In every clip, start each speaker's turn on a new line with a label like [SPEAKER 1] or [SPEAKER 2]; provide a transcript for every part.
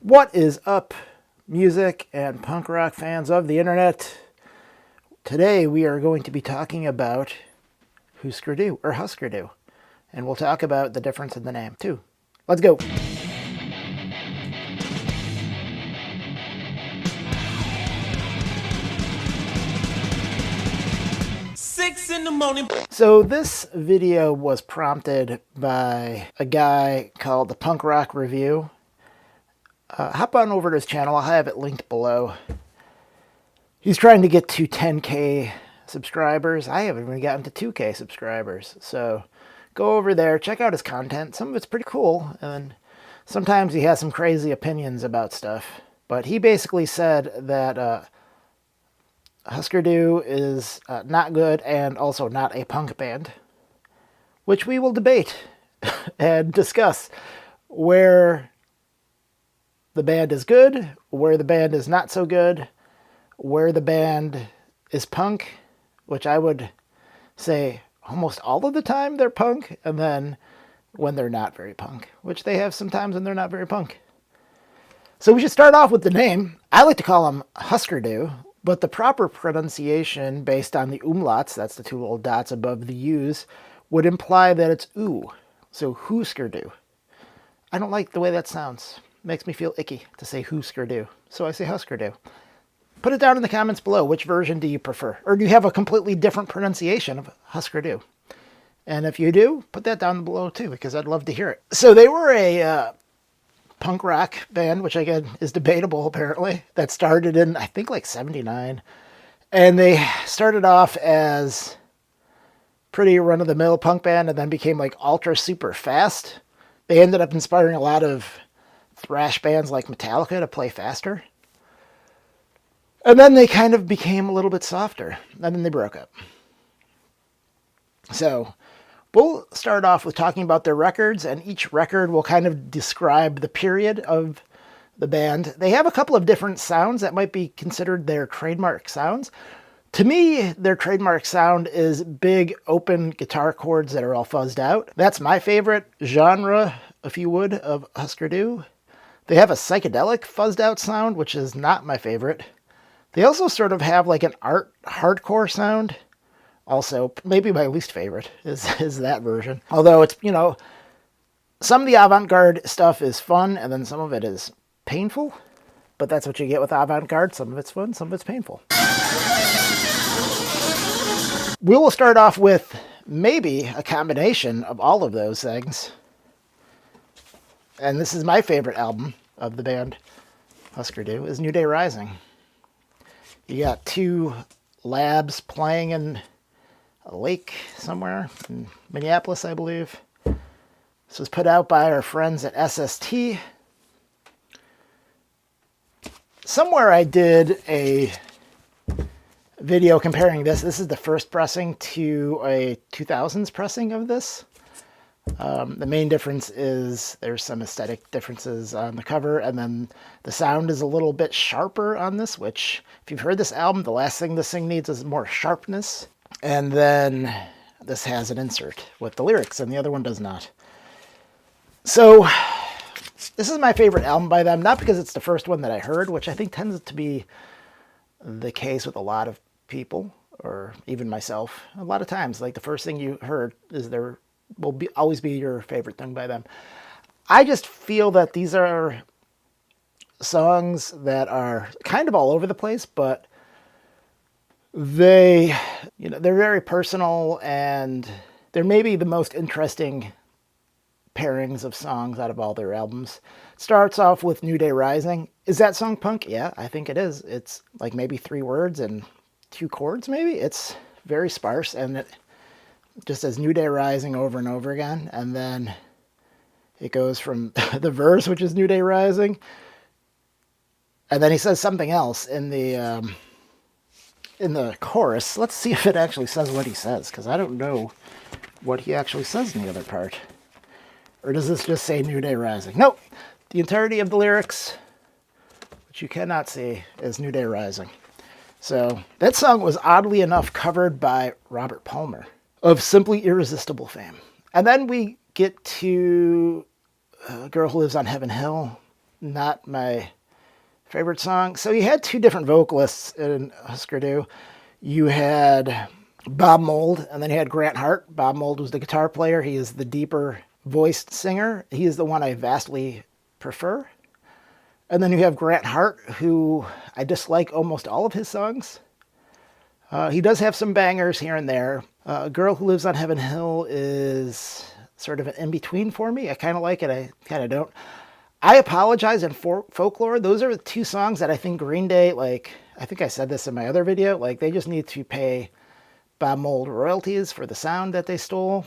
[SPEAKER 1] What is up, music and punk rock fans of the internet? Today we are going to be talking about Husker Du, or Husker Du, and we'll talk about the difference in the name too. Let's go.
[SPEAKER 2] Morning.
[SPEAKER 1] So this video was prompted by a guy called the Punk Rock Review. Hop on over to his channel. I'll have it linked below. He's trying to get to 10K subscribers. I haven't even gotten to 2K subscribers. So go over there, check out his content. Some of it's pretty cool, and sometimes he has some crazy opinions about stuff. But he basically said that Husker Du is not good and also not a punk band, which we will debate and discuss where the band is good, where the band is not so good, where the band is punk, which I would say almost all of the time they're punk, and then when they're not very punk, which they have sometimes when they're not very punk. So we should start off with the name. I like to call them Husker Du, but the proper pronunciation based on the umlauts, that's the two little dots above the U's, would imply that it's oo. So Husker Du. I don't like the way that sounds. It makes me feel icky to say Husker Du. So I say Husker Du. Put it down in the comments below. Which version do you prefer? Or do you have a completely different pronunciation of Husker Du? And if you do, put that down below too, because I'd love to hear it. So they were a punk rock band, which again is debatable apparently, that started in, I think, like 79. And they started off as pretty run-of-the-mill punk band and then became like ultra super fast. They ended up inspiring a lot of thrash bands like Metallica to play faster. And then they kind of became a little bit softer, and then they broke up. So we'll start off with talking about their records, and each record will kind of describe the period of the band. They have a couple of different sounds that might be considered their trademark sounds. To me, their trademark sound is big, open guitar chords that are all fuzzed out. That's my favorite genre, if you would, of Husker Du. They have a psychedelic fuzzed out sound, which is not my favorite. They also sort of have like an art hardcore sound. Also, maybe my least favorite is that version. Although it's, you know, some of the avant-garde stuff is fun, and then some of it is painful. But that's what you get with avant-garde. Some of it's fun, some of it's painful. We will start off with maybe a combination of all of those things. And this is my favorite album of the band, Husker Du, is New Day Rising. You got two labs playing in a lake somewhere in Minneapolis, I believe. This was put out by our friends at SST. Somewhere I did a video comparing this. This is the first pressing to a 2000s pressing of this. The main difference is there's some aesthetic differences on the cover, and then the sound is a little bit sharper on this, which, if you've heard this album, the last thing this thing needs is more sharpness. And then this has an insert with the lyrics, and the other one does not. So this is my favorite album by them, not because it's the first one that I heard, which I think tends to be the case with a lot of people, or even myself. A lot of times, like, the first thing you heard is always be your favorite thing by them. I just feel that these are songs that are kind of all over the place, but they're very personal, and they're maybe the most interesting pairings of songs out of all their albums. Starts off with New Day Rising. Is that song punk? Yeah, I think it is. It's like maybe 3 words and 2 chords maybe. It's very sparse, and it just says New Day Rising over and over again, and then it goes from the verse, which is New Day Rising, and then he says something else in the chorus. Let's see if it actually says what he says, because I don't know what he actually says in the other part. Or does this just say New Day Rising? Nope. The entirety of the lyrics, which you cannot see, is New Day Rising. So that song was oddly enough covered by Robert Palmer of Simply Irresistible fame. And then we get to A Girl Who Lives on Heaven Hill. not my favorite song. So you had two different vocalists in Husker Du. You had Bob Mould, and then you had Grant Hart. Bob Mould was the guitar player. He is the deeper voiced singer. He is the one I vastly prefer. And then you have Grant Hart, who I dislike almost all of his songs. He does have some bangers here and there. A Girl Who Lives on Heaven Hill is sort of an in-between for me. I kind of like it, I kind of don't. I Apologize and Folklore, those are the two songs that I think Green Day, like, I think I said this in my other video, like, they just need to pay Bob Mould royalties for the sound that they stole.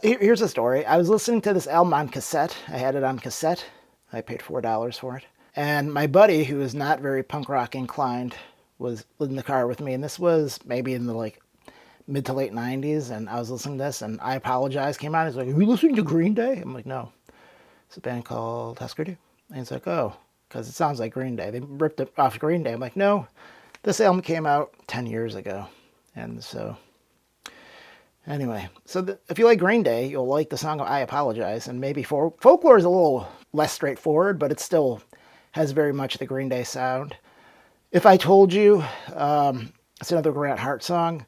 [SPEAKER 1] Here's a story. I was listening to this album on cassette. I had it on cassette. I paid $4 for it. And my buddy, who is not very punk rock inclined, was in the car with me. And this was maybe in the like mid to late 90s. And I was listening to this, and I Apologize came on. He's like, are you listening to Green Day? I'm like, no. It's a band called Husker Du. And he's like, oh, because it sounds like Green Day. They ripped it off Green Day. I'm like, no, this album came out 10 years ago. And so, anyway, so if you like Green Day, you'll like the song I Apologize. And maybe Folklore is a little less straightforward, but it still has very much the Green Day sound. If I Told You, it's another Grant Hart song.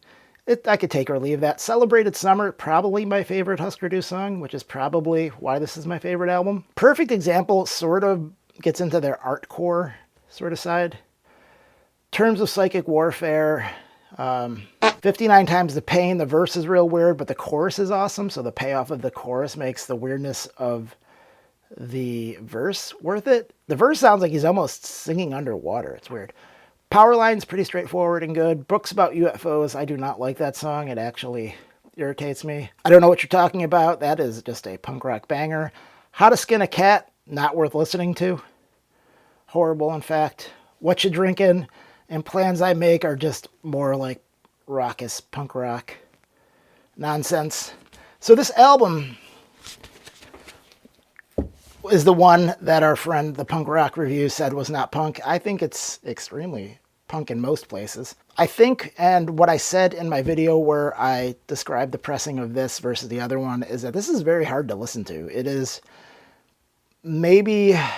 [SPEAKER 1] I could take or leave that. Celebrated Summer, probably my favorite Husker Du song, which is probably why this is my favorite album. Perfect Example sort of gets into their artcore sort of side. Terms of Psychic Warfare, 59 Times the Pain, the verse is real weird, but the chorus is awesome, so the payoff of the chorus makes the weirdness of the verse worth it. The verse sounds like he's almost singing underwater. It's weird. Powerline's pretty straightforward and good. Books About UFOs, I do not like that song. It actually irritates me. I Don't Know What You're Talking About. That is just a punk rock banger. How to Skin a Cat, not worth listening to. Horrible, in fact. What You Drinkin' and Plans I Make are just more like raucous punk rock nonsense. So this album is the one that our friend, the Punk Rock Review, said was not punk. I think it's extremely punk in most places. I think, and what I said in my video where I described the pressing of this versus the other one, is that this is very hard to listen to. It is maybe, I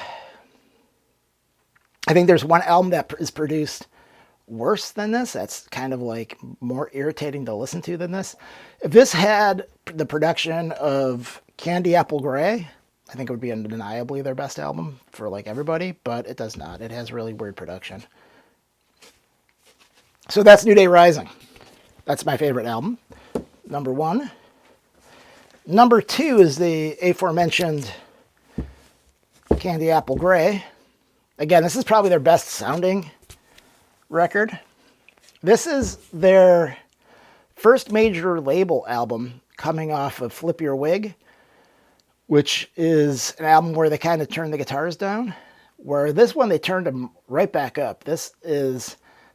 [SPEAKER 1] think there's one album that is produced worse than this. That's kind of like more irritating to listen to than this. If this had the production of Candy Apple Grey, I think it would be undeniably their best album for like everybody, but it does not. It has really weird production. So that's New Day Rising. That's my favorite album. Number 1. Number 2 is the aforementioned Candy Apple Grey. Again, this is probably their best sounding record. This is their first major label album coming off of Flip Your Wig, which is an album where they kind of turned the guitars down, where this one they turned them right back up. This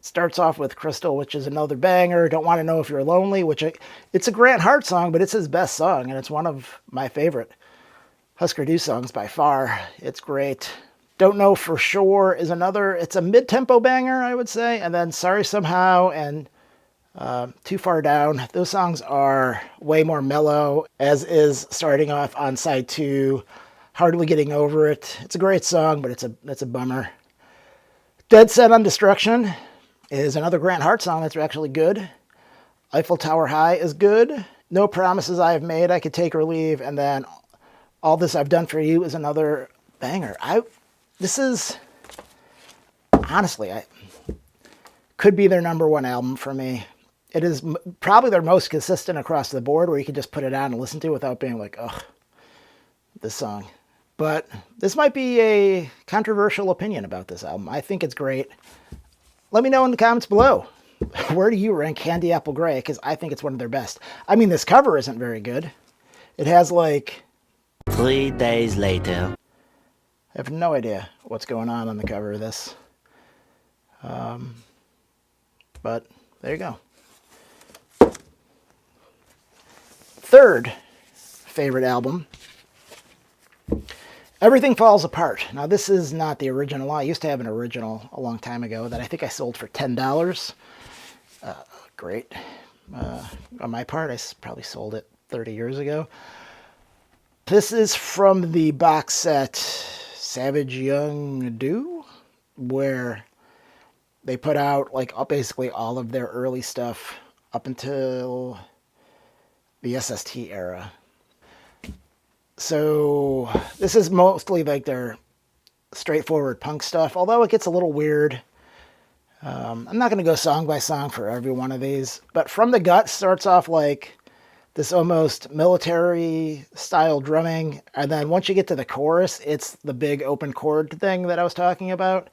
[SPEAKER 1] starts off with Crystal, which is another banger. Don't Want to Know If You're Lonely, which it's a Grant Hart song, but it's his best song, and it's one of my favorite Husker Du songs by far. It's great. Don't Know For Sure is another, it's a mid-tempo banger, I would say, and then Sorry Somehow and Too Far Down. Those songs are way more mellow, as is starting off on side 2, Hardly Getting Over It. It's a great song, but it's a bummer. Dead Set on Destruction is another Grant Hart song that's actually good. Eiffel Tower High is good. No Promises I Have Made, I Could Take or Leave, and then All This I've Done For You is another banger. This is, honestly, could be their number 1 album for me. It is probably their most consistent across the board, where you can just put it on and listen to it without being like, ugh, this song. But this might be a controversial opinion about this album. I think it's great. Let me know in the comments below. Where do you rank Candy Apple Grey? Because I think it's one of their best. I mean, this cover isn't very good. It has like
[SPEAKER 3] 3 days later.
[SPEAKER 1] I have no idea what's going on the cover of this. But there you go. Third favorite album, Everything Falls Apart. Now, this is not the original. I used to have an original a long time ago that I think I sold for $10. Great. On my part, I probably sold it 30 years ago. This is from the box set Savage Young Do, where they put out like basically all of their early stuff up until the SST era. So this is mostly like their straightforward punk stuff, although it gets a little weird. I'm not going to go song by song for every one of these, but From the Gut starts off like this almost military style drumming, and then once you get to the chorus, it's the big open chord thing that I was talking about,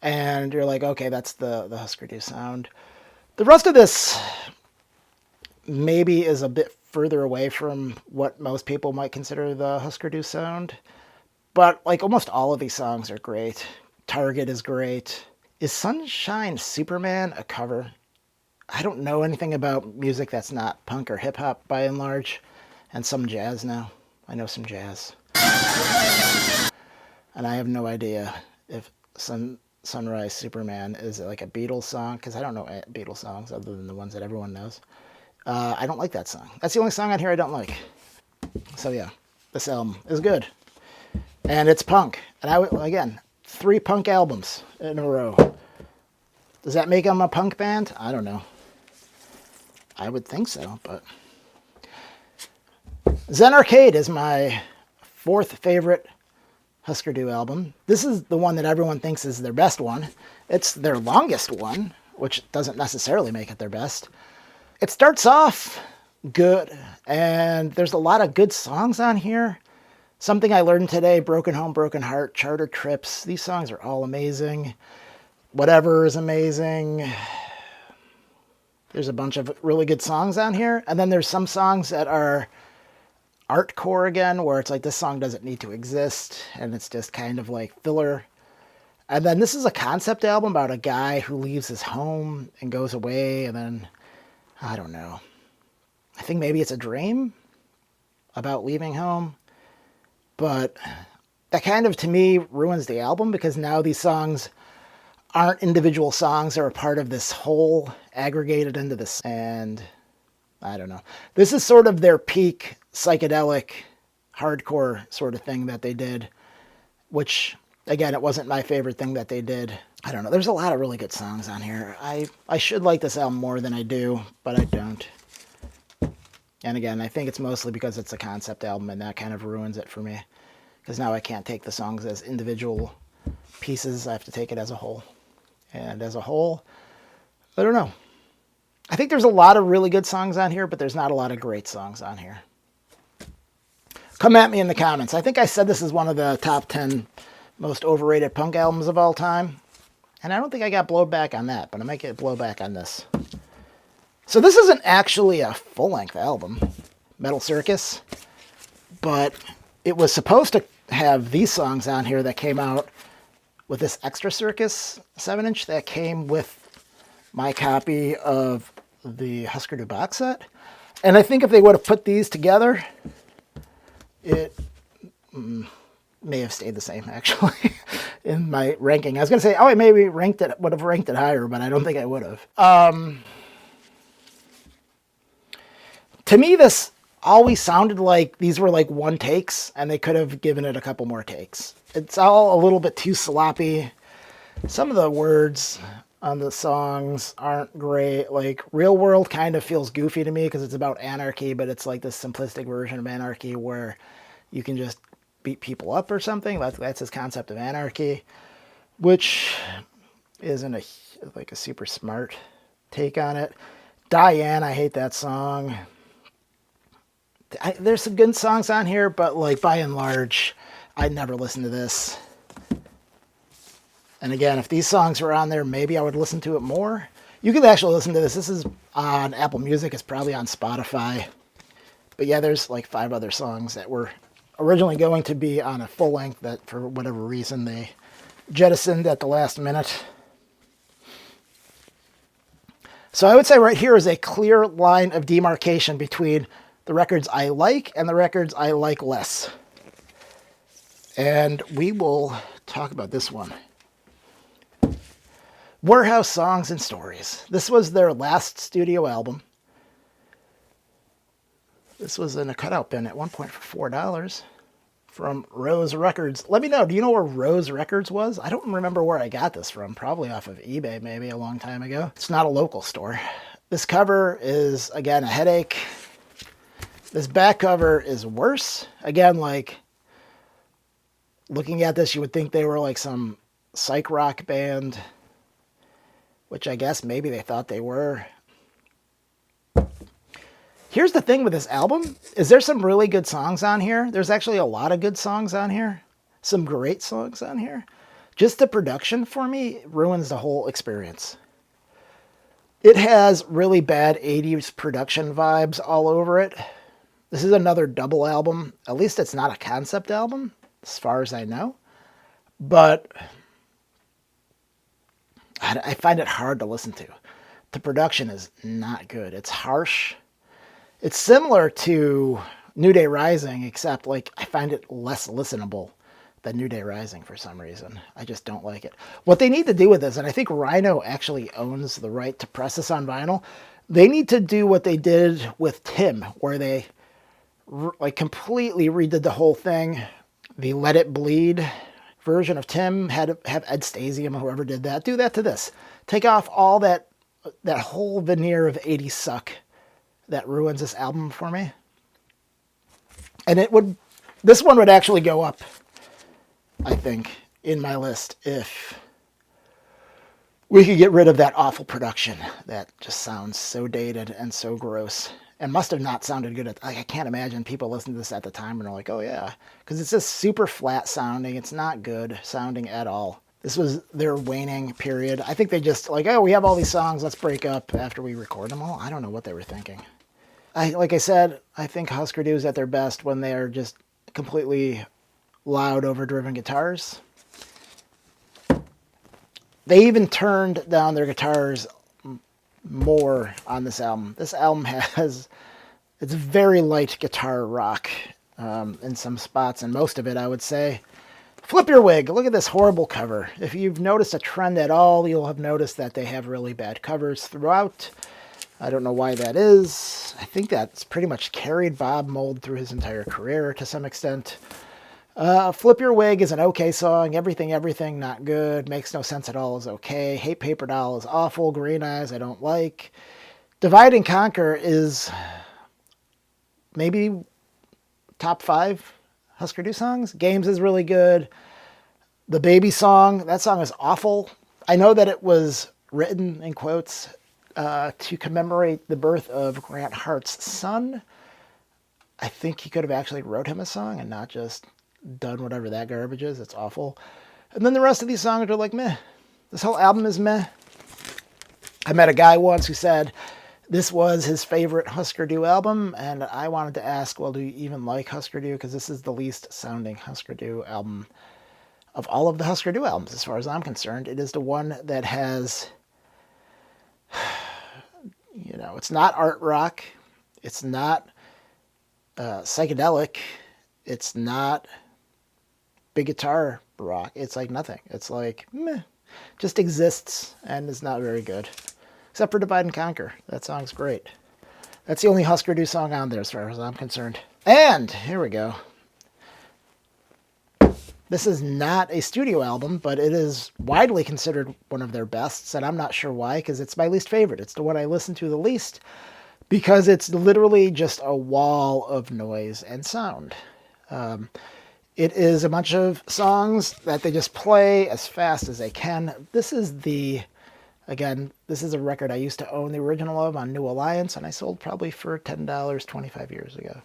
[SPEAKER 1] and you're like, okay, that's the Husker Du sound. The rest of this maybe is a bit further away from what most people might consider the Husker Du sound, but like almost all of these songs are great. Target is great. Is Sunshine Superman a cover? I don't know anything about music that's not punk or hip hop by and large, and some jazz now. I know some jazz. And I have no idea if Sunrise Superman is like a Beatles song, because I don't know Beatles songs other than the ones that everyone knows. I don't like that song. That's the only song on here I don't like. So yeah, this album is good. And it's punk. And again, 3 punk albums in a row. Does that make them a punk band? I don't know. I would think so, but... Zen Arcade is my 4th favorite Husker Du album. This is the one that everyone thinks is their best one. It's their longest one, which doesn't necessarily make it their best. It starts off good, and there's a lot of good songs on here. Something I Learned Today, Broken Home, Broken Heart, Charter Trips. These songs are all amazing. Whatever is amazing. There's a bunch of really good songs on here. And then there's some songs that are artcore again, where it's like this song doesn't need to exist, and it's just kind of like filler. And then this is a concept album about a guy who leaves his home and goes away, and then, I don't know. I think maybe it's a dream about leaving home. But that kind of, to me, ruins the album, because now these songs aren't individual songs. They're a part of this whole aggregated into this. And I don't know. This is sort of their peak psychedelic hardcore sort of thing that they did, which, again, it wasn't my favorite thing that they did. I don't know. There's a lot of really good songs on here. I should like this album more than I do, but I don't. And again, I think it's mostly because it's a concept album, and that kind of ruins it for me. Because now I can't take the songs as individual pieces. I have to take it as a whole. And as a whole, I don't know. I think there's a lot of really good songs on here, but there's not a lot of great songs on here. Come at me in the comments. I think I said this is one of the top 10 most overrated punk albums of all time. And I don't think I got blowback on that, but I might get blowback on this. So this isn't actually a full-length album, Metal Circus, but it was supposed to have these songs on here that came out with this Extra Circus 7-inch that came with my copy of the Husker Du box set. And I think if they would have put these together, it may have stayed the same, actually, in my ranking. I was going to say, oh, I maybe would have ranked it higher, but I don't think I would have. To me, this always sounded like these were like one takes, and they could have given it a couple more takes. It's all a little bit too sloppy. Some of the words on the songs aren't great. Like, Real World kind of feels goofy to me because it's about anarchy, but it's like this simplistic version of anarchy where you can just beat people up or something. That's his concept of anarchy, which isn't a super smart take on it. Diane, I hate that song. There's some good songs on here, but like by and large, I'd never listen to this. And again, if these songs were on there, maybe I would listen to it more. You can actually listen to this. This is on Apple Music. It's probably on Spotify. But yeah, there's like 5 other songs that were originally going to be on a full length that for whatever reason they jettisoned at the last minute. So I would say right here is a clear line of demarcation between the records I like and the records I like less. And we will talk about this one. Warehouse Songs and Stories. This was their last studio album. This was in a cutout bin at one point for $4. from Rose Records. Let me know, do you know where Rose Records was? I don't remember where I got this from. Probably off of eBay, maybe a long time ago. It's not a local store. This cover is, again, a headache. This back cover is worse. Again, like, looking at this, you would think they were like some psych rock band, which I guess maybe they thought they were. Here's the thing with this album, is there's some really good songs on here. There's actually a lot of good songs on here. Some great songs on here. Just the production for me ruins the whole experience. It has really bad 80s production vibes all over it. This is another double album. At least it's not a concept album, as far as I know. But I find it hard to listen to. The production is not good. It's harsh. It's similar to New Day Rising, except like I find it less listenable than New Day Rising for some reason. I just don't like it. What they need to do with this, and I think Rhino actually owns the right to press this on vinyl, they need to do what they did with Tim, where they like completely redid the whole thing. The Let It Bleed version of Tim had to have Ed Stasium or whoever did that. Do that to this. Take off all that whole veneer of 80s suck that ruins this album for me. And this one would actually go up, I think, in my list if we could get rid of that awful production that just sounds so dated and so gross and must have not sounded good. I can't imagine people listening to this at the time and are like, oh yeah, because it's just super flat sounding. It's not good sounding at all. This was their waning period. I think they just like, oh, we have all these songs, let's break up after we record them all. I don't know what they were thinking. Like I said, I think Husker Du is at their best when they are just completely loud, overdriven guitars. They even turned down their guitars more on this album. This album it's very light guitar rock in some spots, and most of it, I would say. Flip Your Wig. Look at this horrible cover. If you've noticed a trend at all, you'll have noticed that they have really bad covers throughout. I don't know why that is. I think that's pretty much carried Bob Mould through his entire career to some extent. Flip Your Wig is an okay song. Everything, Everything, not good. Makes No Sense at All is okay. Hate Paper Doll is awful. Green Eyes, I don't like. Divide and Conquer is maybe top 5 Husker Du songs. Games is really good. The Baby Song, that song is awful. I know that it was written, in quotes, to commemorate the birth of Grant Hart's son. I think he could have actually wrote him a song and not just done whatever that garbage is. It's awful. And then the rest of these songs are like meh. This whole album is meh. I met a guy once who said this was his favorite Husker Du album, and I wanted to ask, well, do you even like Husker Du? Because this is the least sounding Husker Du album of all of the Husker Du albums, as far as I'm concerned. It is the one that has, it's not art rock. It's not psychedelic. It's not big guitar rock. It's like nothing. It's like meh. Just exists and is not very good. Except for Divide and Conquer. That song's great. That's the only Husker Du song on there as far as I'm concerned. And here we go. This is not a studio album, but it is widely considered one of their bests, and I'm not sure why, because it's my least favorite. It's the one I listen to the least, because it's literally just a wall of noise and sound. It is a bunch of songs that they just play as fast as they can. This is a record I used to own the original of on New Alliance, and I sold probably for $10 25 years ago.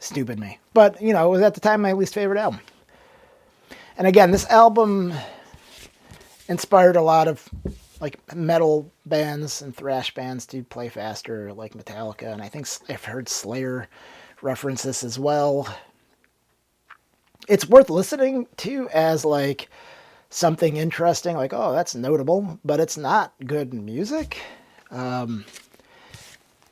[SPEAKER 1] Stupid me. But, it was at the time my least favorite album. And again, this album inspired a lot of like metal bands and thrash bands to play faster, like Metallica, and I think I've heard Slayer reference this as well. It's worth listening to as like something interesting, like, oh, that's notable, but it's not good music.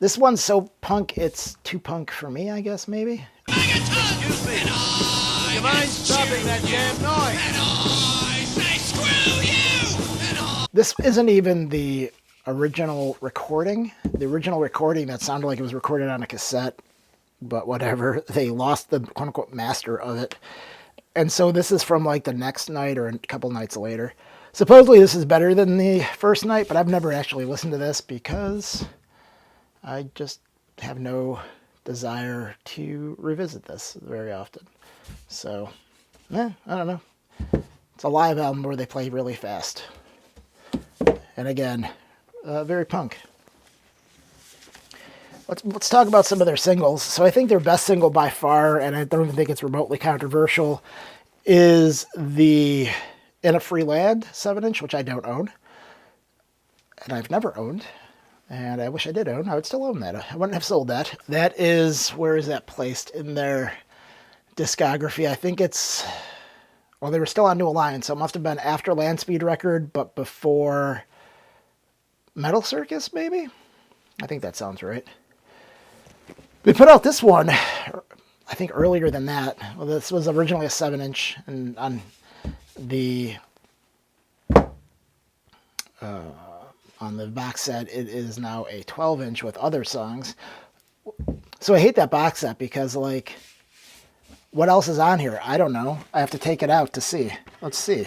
[SPEAKER 1] This one's so punk, it's too punk for me, I guess, maybe.
[SPEAKER 2] Excuse me. Do you mind stopping that damn noise?
[SPEAKER 1] This isn't even the original recording. The original recording that sounded like it was recorded on a cassette but whatever. They lost the quote-unquote master of it. And so this is from like the next night or a couple nights later. Supposedly this is better than the first night, but I've never actually listened to this because I just have no desire to revisit this very often. So, I don't know. It's a live album where they play really fast. And again, very punk. Let's talk about some of their singles. So I think their best single by far, and I don't even think it's remotely controversial, is the In a Free Land 7-inch, which I don't own. And I've never owned. And I wish I did own. I would still own that. I wouldn't have sold that. That is, where is that placed in their discography? I think it's, well, they were still on New Alliance, so it must have been after Land Speed Record, but before Metal Circus, maybe? I think that sounds right. We put out this one, I think earlier than that. Well, this was originally a 7-inch, and on the box set, it is now a 12-inch with other songs. So I hate that box set because, like, what else is on here? I don't know. I have to take it out to see. Let's see.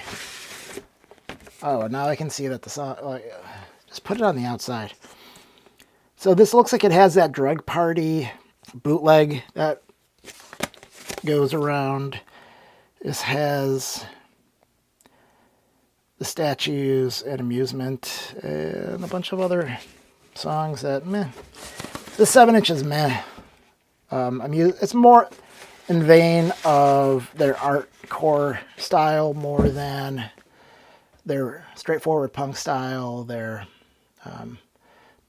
[SPEAKER 1] Oh, now I can see that the song... just put it on the outside. So this looks like it has that Drug Party bootleg that goes around. This has the Statues and Amusement and a bunch of other songs that meh. The 7-inch is meh. It's more in vein of their artcore style more than their straightforward punk style, their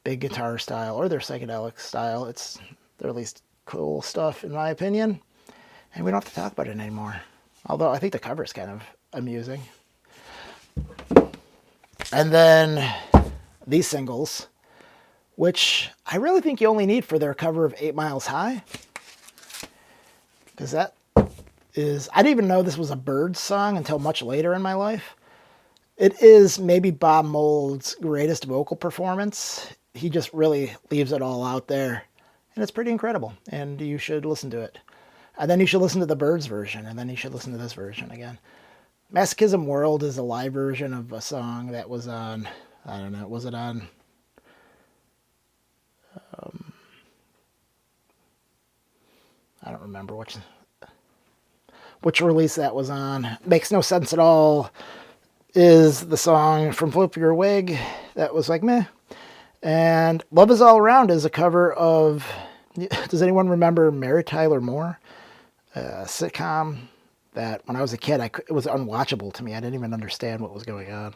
[SPEAKER 1] big guitar style, or their psychedelic style. It's their least cool stuff, in my opinion. And we don't have to talk about it anymore. Although I think the cover is kind of amusing. And then these singles, which I really think you only need for their cover of 8 Miles High. Because that is, I didn't even know this was a Byrds song until much later in my life. It is maybe Bob Mould's greatest vocal performance. He just really leaves it all out there. And it's pretty incredible. And you should listen to it. And then you should listen to the Byrds version. And then you should listen to this version again. Masochism World is a live version of a song that was on, I don't know, was it on... I don't remember which release that was on. Makes no sense at all. Is the song from Flip Your Wig that was like meh. And Love Is All Around is a cover of, does anyone remember Mary Tyler Moore? A sitcom that when I was a kid, it was unwatchable to me. I didn't even understand what was going on.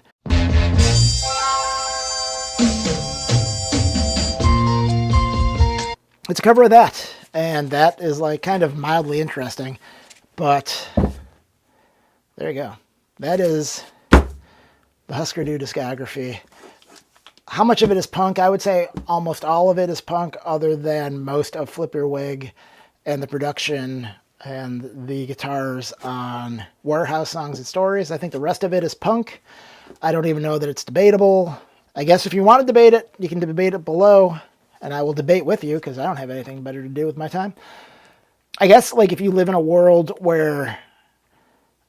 [SPEAKER 1] It's a cover of that, and that is like kind of mildly interesting, but there you go. That is the Husker Du discography. How much of it is punk? I would say almost all of it is punk, other than most of Flip Your Wig and the production and the guitars on Warehouse Songs and Stories. I think the rest of it is punk. I don't even know that it's debatable. I guess if you want to debate it, you can debate it below, and I will debate with you because I don't have anything better to do with my time. I guess like if you live in a world where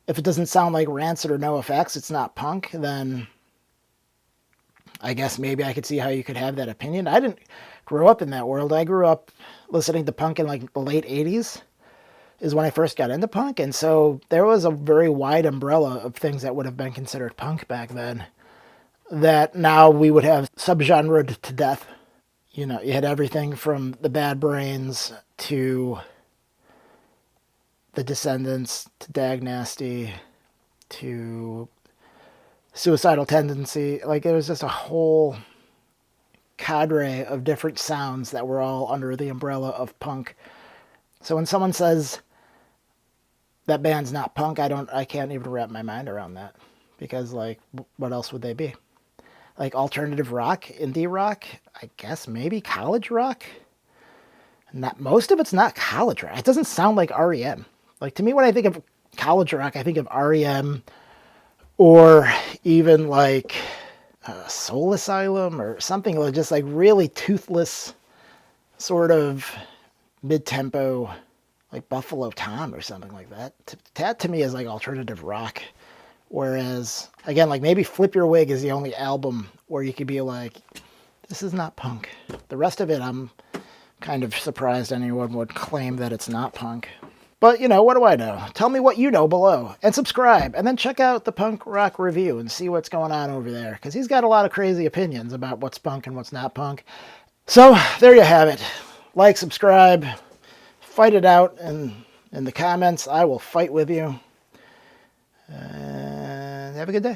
[SPEAKER 1] if it doesn't sound like Rancid or NoFX, it's not punk, then I guess maybe I could see how you could have that opinion. I didn't grow up in that world. I grew up listening to punk in like the late 80s is when I first got into punk. And so there was a very wide umbrella of things that would have been considered punk back then that now we would have subgenred to death. You know, you had everything from the Bad Brains to the Descendants to Dag Nasty to Suicidal Tendency. Like, it was just a whole cadre of different sounds that were all under the umbrella of punk. So when someone says that band's not punk, I can't even wrap my mind around that. Because, like, what else would they be? Like alternative rock, indie rock, I guess maybe college rock. Not most of it's not college rock. It doesn't sound like REM. Like, to me, when I think of college rock, I think of REM or even like Soul Asylum or something like just like really toothless sort of mid-tempo, like Buffalo Tom or something like that. That to me is like alternative rock. Whereas, again, like maybe Flip Your Wig is the only album where you could be like, this is not punk. The rest of it, I'm kind of surprised anyone would claim that it's not punk. But, you know, what do I know? Tell me what you know below. And subscribe. And then check out the Punk Rock Review and see what's going on over there. Because he's got a lot of crazy opinions about what's punk and what's not punk. So, there you have it. Like, subscribe. Fight it out in the comments. I will fight with you. And have a good day.